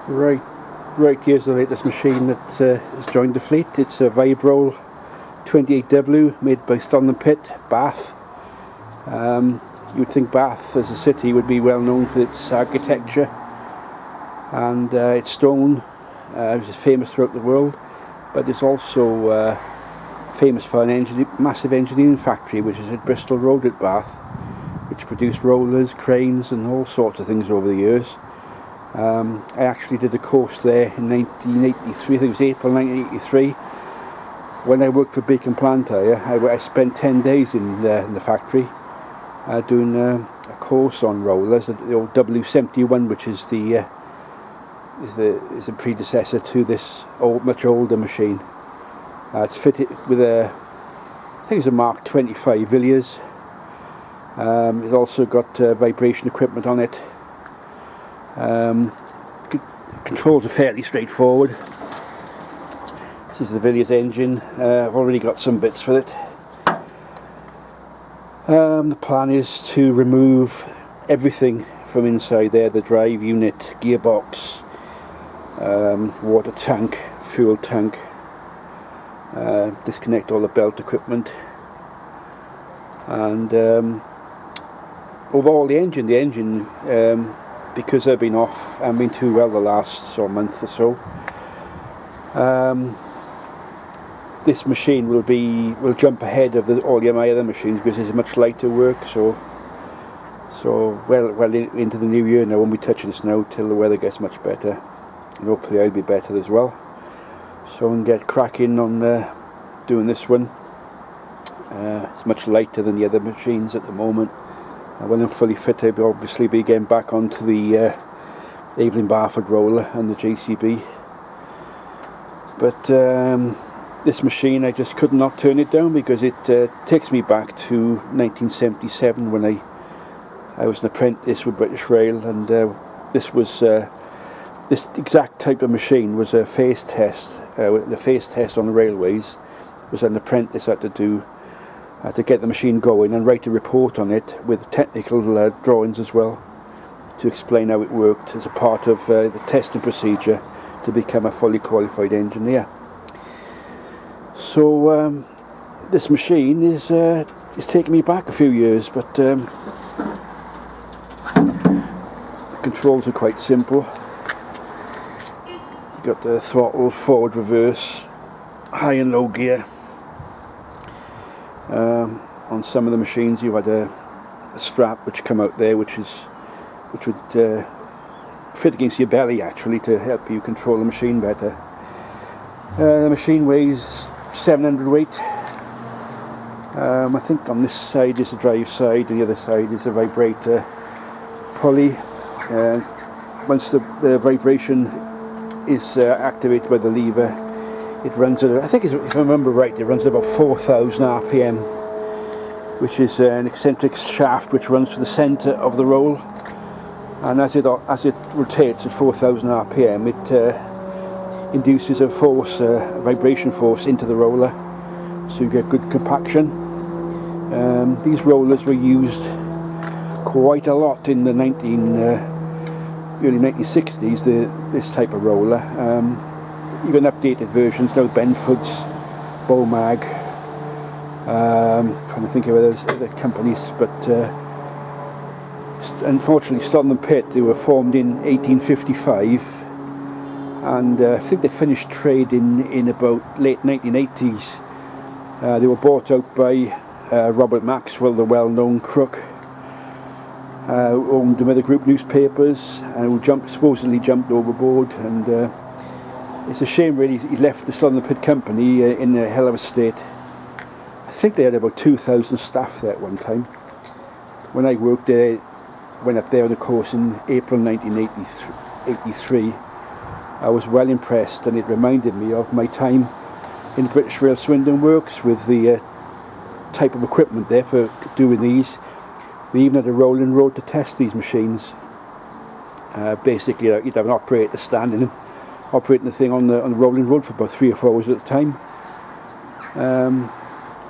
Right, here's the latest machine that has joined the fleet. It's a Vibroll 28W made by Stothert and Pitt, Bath. You would think Bath as a city would be well known for its architecture and its stone, which is famous throughout the world, but it's also famous for an massive engineering factory which is at Bristol Road at Bath, which produced rollers, cranes and all sorts of things over the years. I actually did a course there in 1983, I think it was April 1983, when I worked for Bacon Plant Hire. I spent 10 days in the factory doing a course on rollers, the old W71, which is the predecessor to this much older machine. It's fitted with I think it's a Mark 25 Villiers. It's also got vibration equipment on it. Controls are fairly straightforward. This is the Villiers engine. I've already got some bits for it. The plan is to remove everything from inside there: the drive unit, gearbox, water tank, fuel tank, disconnect all the belt equipment, and overall the engine because I've been off and been too well the last month or so, this machine will jump ahead of all my other machines because it's much lighter work. So well into the new year now, won't be touching snow till the weather gets much better, and hopefully I'll be better as well. So I can get cracking on doing this one. It's much lighter than the other machines at the moment. When I'm fully fit, I'll obviously be getting back onto the Evelyn Barford roller and the JCB. But this machine, I just could not turn it down because it takes me back to 1977 when I was an apprentice with British Rail, and this exact type of machine was a phase test. The phase test on the railways was an apprentice had to do to get the machine going and write a report on it with technical drawings as well to explain how it worked as a part of the testing procedure to become a fully qualified engineer. So this machine is taking me back a few years, but the controls are quite simple. You've got the throttle, forward, reverse, high and low gear. On some of the machines you had a strap which come out there which would fit against your belly actually to help you control the machine better. The machine weighs 700 weight. I think on this side is the drive side and the other side is the vibrator pulley. Once the vibration is activated by the lever, it runs at, I think if I remember right, it runs at about 4,000 RPM, which is an eccentric shaft which runs to the centre of the roll, and as it rotates at 4,000 RPM, it induces a vibration force into the roller, so you get good compaction. These rollers were used quite a lot in the early 1960s. This type of roller. Even updated versions now, Benford's, Bomag, trying to think of other companies, but unfortunately Stothert and Pitt, they were formed in 1855, and I think they finished trade in about late 1980s. They were bought out by Robert Maxwell, the well-known crook, who owned the Mother Group newspapers, and who supposedly jumped overboard, and it's a shame really he left the Stothert and Pitt company in a hell of a state. I think they had about 2,000 staff there at one time. When I worked there, went up there on a course in April 1983, I was well impressed, and it reminded me of my time in British Rail Swindon Works with the type of equipment there for doing these. We even had a rolling road to test these machines. Basically, you'd have an operator standing operating the thing on the rolling road for about 3 or 4 hours at a time,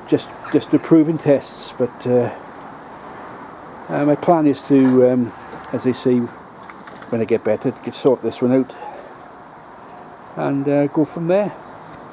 just approving tests. But my plan is to, as I say, when I get better, sort this one out and go from there.